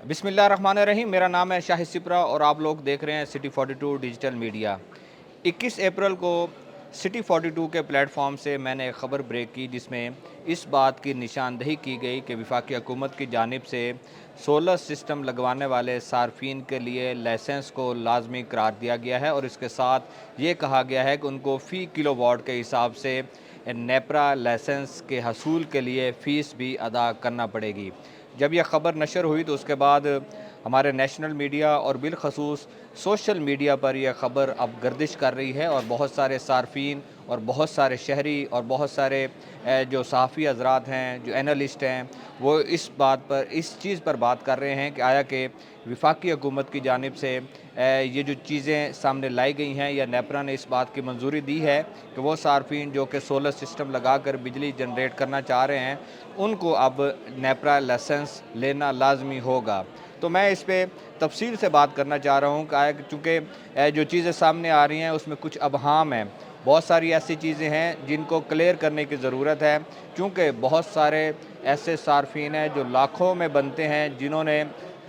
बिस्मिल्लाहिर्रहमानिर्रहीम। मेरा नाम है शाहिद सिपरा और आप लोग देख रहे हैं सिटी 42 डिजिटल मीडिया। 21 अप्रैल को सिटी 42 के प्लेटफॉर्म से मैंने एक ख़बर ब्रेक की जिसमें इस बात की निशानदही की गई कि वफाकी हुकूमत की जानिब से सोलर सिस्टम लगवाने वाले सार्फिन के लिए लाइसेंस को लाजमी करार दिया गया है और इसके साथ ये कहा गया है कि उनको फ़ी किलो वाट के हिसाब से नेपरा लाइसेंस के हसूल के लिए फ़ीस भी अदा करना पड़ेगी। जब यह ख़बर नशर हुई तो उसके बाद हमारे नेशनल मीडिया और बिलखसूस सोशल मीडिया पर यह ख़बर अब गर्दिश कर रही है और बहुत सारे सार्फिन और बहुत सारे शहरी और बहुत सारे जो सहाफ़ी हज़रात हैं, जो एनालिस्ट हैं, वो इस चीज़ पर बात कर रहे हैं कि आया कि वफाकी हुकूमत की जानिब से ये जो चीज़ें सामने लाई गई हैं या नेपरा ने इस बात की मंजूरी दी है कि वो सार्फिन जो कि सोलर सिस्टम लगा कर बिजली जनरेट करना चाह रहे हैं उनको अब नेपरा लाइसेंस लेना लाजमी होगा। तो मैं इस पे तफसील से बात करना चाह रहा हूँ कि चूँकि जो चीज़ें सामने आ रही हैं उसमें कुछ अबहाम हैं, बहुत सारी ऐसी चीज़ें हैं जिनको क्लियर करने की ज़रूरत है। चूँकि बहुत सारे ऐसे सार्फिन हैं जो लाखों में बनते हैं, जिन्होंने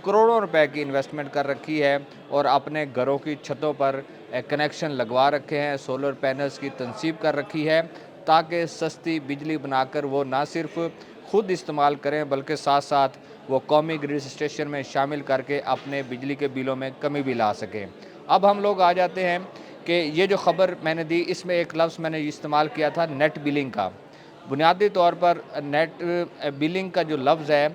करोड़ों रुपए की इन्वेस्टमेंट कर रखी है और अपने घरों की छतों पर कनेक्शन लगवा रखे हैं, सोलर पैनल्स की तनसीब कर रखी है ताकि सस्ती बिजली बनाकर वो ना सिर्फ खुद इस्तेमाल करें बल्कि साथ साथ वो कौमी ग्रिड स्टेशन में शामिल करके अपने बिजली के बिलों में कमी भी ला सकें। अब हम लोग आ जाते हैं कि ये जो ख़बर मैंने दी इसमें एक लफ्ज़ मैंने इस्तेमाल किया था नेट बिलिंग का। बुनियादी तौर पर नेट बिलिंग का जो लफ्ज़ है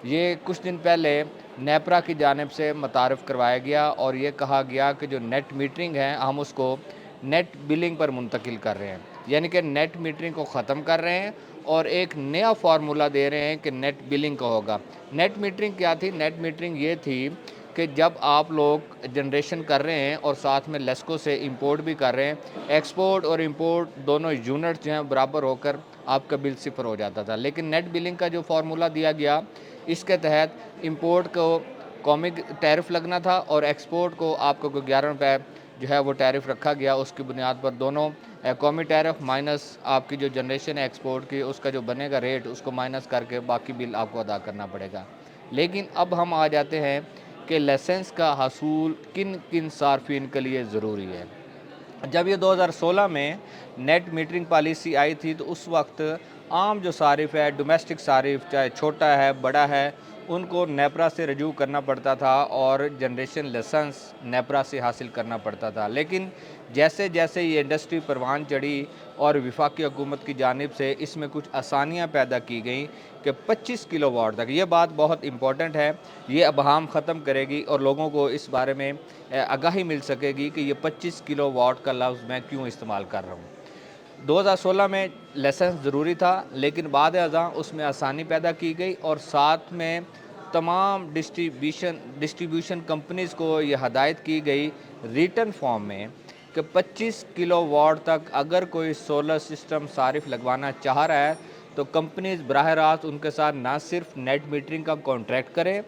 ये कुछ दिन पहले नेपरा की जानिब से मुतारफ़ करवाया गया और ये कहा गया कि जो नेट मीटरिंग है हम उसको नेट बिलिंग पर मुंतकिल कर रहे हैं, यानी कि नेट मीटरिंग को ख़त्म कर रहे हैं और एक नया फार्मूला दे रहे हैं कि नेट बिलिंग का होगा। नेट मीटरिंग क्या थी? नेट मीटरिंग ये थी कि जब आप लोग जनरेशन कर रहे हैं और साथ में लेस्को से इंपोर्ट भी कर रहे हैं, एक्सपोर्ट और इंपोर्ट दोनों यूनिट जो हैं बराबर होकर आपका बिल सिफर हो जाता था। लेकिन नेट बिलिंग का जो फार्मूला दिया गया इसके तहत इंपोर्ट को कौमी टैरिफ लगना था और एक्सपोर्ट को आपको कोई 11 रुपये जो है वो टैरिफ रखा गया। उसकी बुनियाद पर दोनों कौमी टैरिफ माइनस आपकी जो जनरेशन है एक्सपोर्ट की उसका जो बनेगा रेट उसको माइनस करके बाकी बिल आपको अदा करना पड़ेगा। लेकिन अब हम आ जाते हैं कि लाइसेंस का हसूल किन किन सार्फिन के लिए ज़रूरी है। जब ये 2016 में नेट मीटरिंग पॉलिसी आई थी तो उस वक्त आम जो सारिफ़ है, डोमेस्टिक सारिफ़ चाहे छोटा है बड़ा है, उनको नेपरा से रजू करना पड़ता था और जनरेशन लाइसेंस नेपरा से हासिल करना पड़ता था। लेकिन जैसे जैसे ये इंडस्ट्री परवान चढ़ी और वफाकी हुकूमत की जानिब से इसमें कुछ आसानियाँ पैदा की गई कि 25 किलो वाट तक, ये बात बहुत इम्पॉर्टेंट है, ये अबहाम ख़त्म करेगी और लोगों को इस बारे में आगाही मिल सकेगी कि ये 25 किलो वाट का लफ्ज़ मैं क्यों इस्तेमाल कर रहा हूँ। 2016 में लाइसेंस ज़रूरी था लेकिन बाद अज़ां उसमें आसानी पैदा की गई और साथ में तमाम डिस्ट्रीब्यूशन कंपनीज़ को ये हदायत की गई रिटन फॉर्म में कि 25 किलो वाट तक अगर कोई सोलर सिस्टम सारिफ लगवाना चाह रहा है तो कंपनीज़ बराह रास्त उनके साथ ना सिर्फ नेट मीटरिंग का कॉन्ट्रैक्ट करें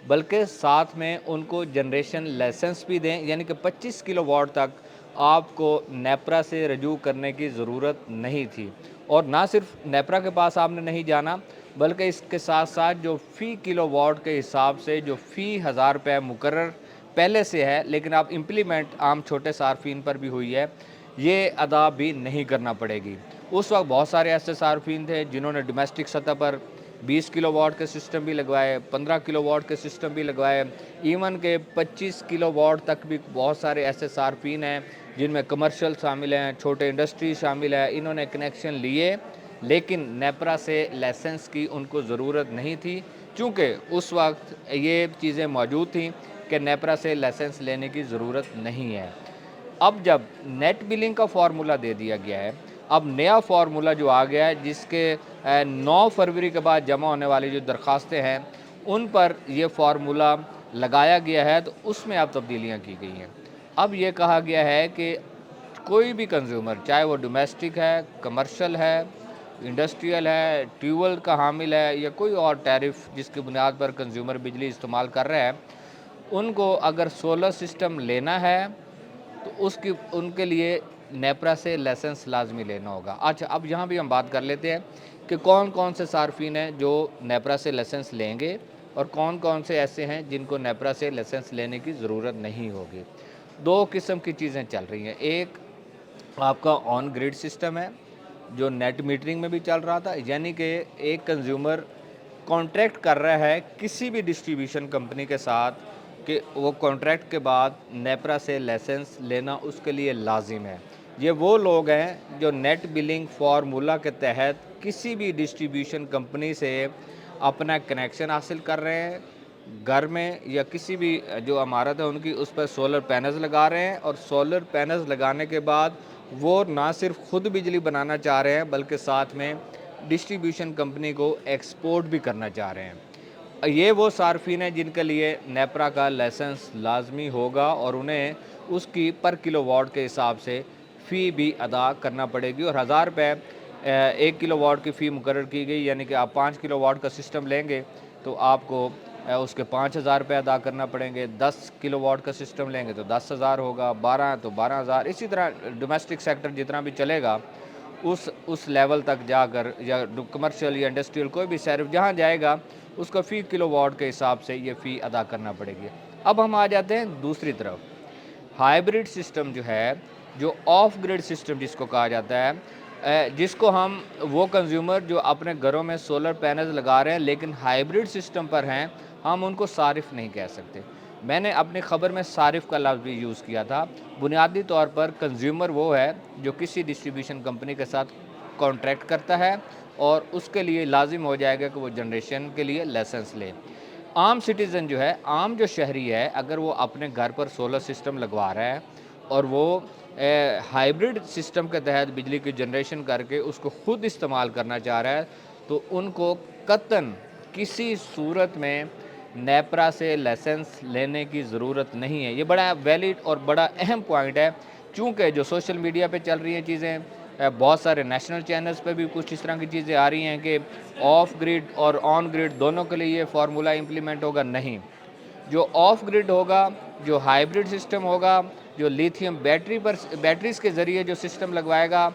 बल्कि साथ में उनको जनरेशन लाइसेंस भी दें, यानी कि 25 किलो वाट तक आपको नेपरा से रजू करने की ज़रूरत नहीं थी। और ना सिर्फ नेपरा के पास आपने नहीं जाना बल्कि इसके साथ साथ जो फ़ी किलो वाट के हिसाब से जो फ़ी 1000 रुपये मुकर्रर पहले से है लेकिन अब इम्प्लीमेंट आम छोटे सार्फिन पर भी हुई है, ये अदा भी नहीं करना पड़ेगी। उस वक्त बहुत सारे ऐसे सार्फिन थे जिन्होंने डोमेस्टिक सतह पर 20 किलो वाट के सिस्टम भी लगवाए, 15 किलो वाट के सिस्टम भी लगवाए, इवन के 25 किलो वाट तक भी बहुत सारे ऐसे सार्फिन हैं जिनमें कमर्शियल शामिल हैं, छोटे इंडस्ट्री शामिल है। इन्होंने कनेक्शन लिए लेकिन नेपरा से लाइसेंस की उनको ज़रूरत नहीं थी, चूँकि उस वक्त ये चीज़ें मौजूद थीं कि नेपरा से लाइसेंस लेने की ज़रूरत नहीं है। अब जब नेट बिलिंग का फार्मूला दे दिया गया है, अब नया फार्मूला जो आ गया है जिसके 9 फरवरी के बाद जमा होने वाली जो दरख्वास्तें हैं उन पर यह फार्मूला लगाया गया है, तो उसमें अब तब्दीलियाँ की गई हैं। अब ये कहा गया है कि कोई भी कंज्यूमर चाहे वो डोमेस्टिक है, कमर्शियल है, इंडस्ट्रियल है, ट्यूबवेल का हामिल है या कोई और टैरिफ जिसकी बुनियाद पर कंज्यूमर बिजली इस्तेमाल कर रहा है, उनको अगर सोलर सिस्टम लेना है तो उसकी उनके लिए नेपरा से लाइसेंस लाजमी लेना होगा। अच्छा, अब यहाँ भी हम बात कर लेते हैं कि कौन कौन से सार्फिन हैं जो नेपरा से लाइसेंस लेंगे اور کون کون سے ایسے ہیں جن کو نیپرا سے لائسنس لینے کی ضرورت نہیں ہوگی۔ دو قسم کی چیزیں چل رہی ہیں، ایک آپ کا آن گریڈ سسٹم ہے جو نیٹ میٹرنگ میں بھی چل رہا تھا، یعنی کہ ایک کنزیومر کانٹریکٹ کر رہا ہے کسی بھی ڈسٹریبیوشن کمپنی کے ساتھ کہ وہ کانٹریکٹ کے بعد نیپرا سے لائسنس لینا اس کے لیے لازم ہے۔ یہ وہ لوگ ہیں جو نیٹ بلنگ فارمولا کے تحت کسی بھی ڈسٹریبیوشن کمپنی سے اپنا کنیکشن حاصل کر رہے ہیں، گھر میں یا کسی بھی جو عمارت ہے ان کی اس پر سولر پینلز لگا رہے ہیں، اور سولر پینلز لگانے کے بعد وہ نہ صرف خود بجلی بنانا چاہ رہے ہیں بلکہ ساتھ میں ڈسٹریبیوشن کمپنی کو ایکسپورٹ بھی کرنا چاہ رہے ہیں۔ یہ وہ صارفین ہیں جن کے لیے نیپرا کا لائسنس لازمی ہوگا، اور انہیں اس کی پر کلو واٹ کے حساب سے فی بھی ادا کرنا پڑے گی، اور 1000 روپے 1 کلو واٹ کی فی مقرر کی گئی، یعنی کہ آپ 5 کلو واٹ کا سسٹم لیں گے تو آپ کو اس کے 5000 روپے ادا کرنا پڑیں گے، 10 کلو واٹ کا سسٹم لیں گے تو 10,000 ہوگا، 12 تو 12,000، اسی طرح ڈومیسٹک سیکٹر جتنا بھی چلے گا اس لیول تک جا کر، یا کمرشل یا انڈسٹریل کوئی بھی صرف جہاں جائے گا اس کو فی کلو واٹ کے حساب سے یہ فی ادا کرنا پڑے گی۔ اب ہم آ جاتے ہیں دوسری طرف، ہائیبریڈ سسٹم جو ہے، جو آف گریڈ سسٹم جس کو کہا جاتا ہے، جس کو ہم وہ کنزیومر جو اپنے گھروں میں سولر پینلز لگا رہے ہیں لیکن ہائیبریڈ سسٹم پر ہیں، ہم ان کو صارف نہیں کہہ سکتے۔ میں نے اپنی خبر میں صارف کا لفظ بھی یوز کیا تھا۔ بنیادی طور پر کنزیومر وہ ہے جو کسی ڈسٹریبیوشن کمپنی کے ساتھ کانٹریکٹ کرتا ہے اور اس کے لیے لازم ہو جائے گا کہ وہ جنریشن کے لیے لائسنس لے۔ عام سٹیزن جو ہے، عام جو شہری ہے، اگر وہ اپنے گھر پر سولر سسٹم لگوا رہا ہے اور وہ ہائیبریڈ سسٹم کے تحت بجلی کی جنریشن کر کے اس کو خود استعمال کرنا چاہ رہا ہے، تو ان کو قطعاً کسی صورت میں نیپرا سے لائسنس لینے کی ضرورت نہیں ہے۔ یہ بڑا ویلڈ اور بڑا اہم پوائنٹ ہے، چونکہ جو سوشل میڈیا پہ چل رہی ہیں چیزیں، بہت سارے نیشنل چینلز پہ بھی کچھ اس طرح کی چیزیں آ رہی ہیں کہ آف گریڈ اور آن گریڈ دونوں کے لیے یہ فارمولا امپلیمنٹ ہوگا۔ نہیں، جو آف گریڈ ہوگا، جو ہائیبریڈ سسٹم ہوگا، جو لیتھیم بیٹریز کے ذریعے جو سسٹم لگوائے گا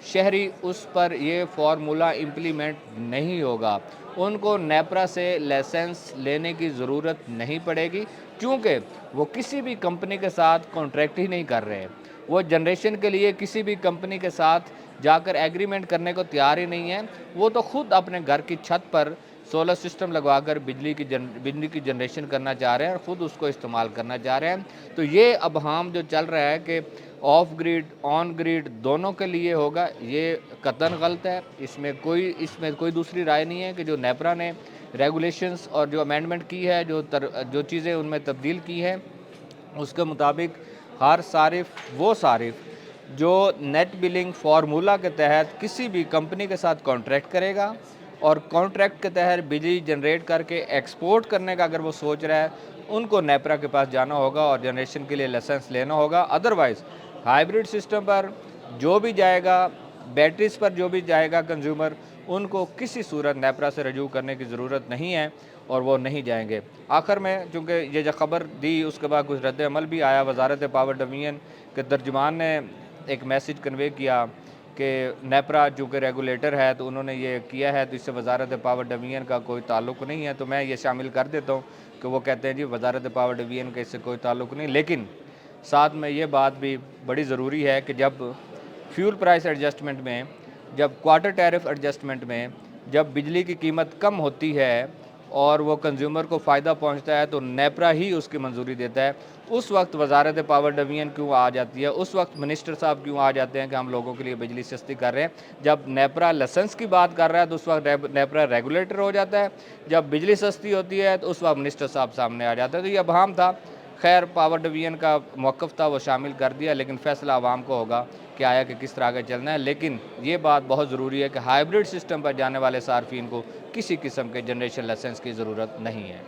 شہری، اس پر یہ فارمولا امپلیمنٹ نہیں ہوگا۔ ان کو نیپرا سے لائسنس لینے کی ضرورت نہیں پڑے گی، کیونکہ وہ کسی بھی کمپنی کے ساتھ کانٹریکٹ ہی نہیں کر رہے، وہ جنریشن کے لیے کسی بھی کمپنی کے ساتھ جا کر ایگریمنٹ کرنے کو تیار ہی نہیں ہے۔ وہ تو خود اپنے گھر کی چھت پر سولر سسٹم لگوا کر بجلی کی جنریشن کرنا چاہ رہے ہیں اور خود اس کو استعمال کرنا چاہ رہے ہیں۔ تو یہ ابہام جو چل رہا ہے کہ آف گریڈ آن گریڈ دونوں کے لیے ہوگا، یہ قطعاً غلط ہے۔ اس میں کوئی دوسری رائے نہیں ہے کہ جو نیپرا نے ریگولیشنز اور جو امینڈمنٹ کی ہے، جو چیزیں ان میں تبدیل کی ہیں، اس کے مطابق ہر وہ صارف جو نیٹ بلنگ فارمولا کے تحت کسی بھی کمپنی کے ساتھ کانٹریکٹ کرے گا اور کانٹریکٹ کے تحت بجلی جنریٹ کر کے ایکسپورٹ کرنے کا اگر وہ سوچ رہا ہے، ان کو نیپرا کے پاس جانا ہوگا اور جنریشن کے لیے لائسنس لینا ہوگا۔ ادروائز ہائیبریڈ سسٹم پر جو بھی جائے گا، بیٹریز پر جو بھی جائے گا کنزیومر، ان کو کسی صورت نیپرا سے رجوع کرنے کی ضرورت نہیں ہے اور وہ نہیں جائیں گے۔ آخر میں چونکہ یہ جو خبر دی اس کے بعد کچھ رد عمل بھی آیا، وزارت پاور ڈومینین کے ترجمان نے ایک میسج کنوے کیا کہ نیپرا چونکہ ریگولیٹر ہے تو انہوں نے یہ کیا ہے، تو اس سے وزارت پاور ڈومینین کا کوئی تعلق نہیں ہے۔ تو میں یہ شامل کر دیتا ہوں کہ وہ کہتے ہیں جی وزارت پاور ڈومینین کا اس سے کوئی تعلق نہیں، لیکن ساتھ میں یہ بات بھی بڑی ضروری ہے کہ جب فیول پرائس ایڈجسٹمنٹ میں، جب کوارٹر ٹیرف ایڈجسٹمنٹ میں، جب بجلی کی قیمت کم ہوتی ہے اور وہ کنزیومر کو فائدہ پہنچتا ہے تو نیپرا ہی اس کی منظوری دیتا ہے۔ اس وقت وزارت پاور ڈومینین کیوں آ جاتی ہے، اس وقت منسٹر صاحب کیوں آ جاتے ہیں کہ ہم لوگوں کے لیے بجلی سستی کر رہے ہیں؟ جب نیپرا لائسنس کی بات کر رہا ہے تو اس وقت نیپرا ریگولیٹر ہو جاتا ہے، جب بجلی سستی ہوتی ہے تو اس وقت منسٹر صاحب سامنے آ جاتا ہے۔ تو یہ ابہام تھا، خیر پاور ڈویژن کا موقف تھا وہ شامل کر دیا، لیکن فیصلہ عوام کو ہوگا کہ آیا کہ کس طرح آگے چلنا ہے۔ لیکن یہ بات بہت ضروری ہے کہ ہائیبریڈ سسٹم پر جانے والے صارفین کو کسی قسم کے جنریشن لائسنس کی ضرورت نہیں ہے۔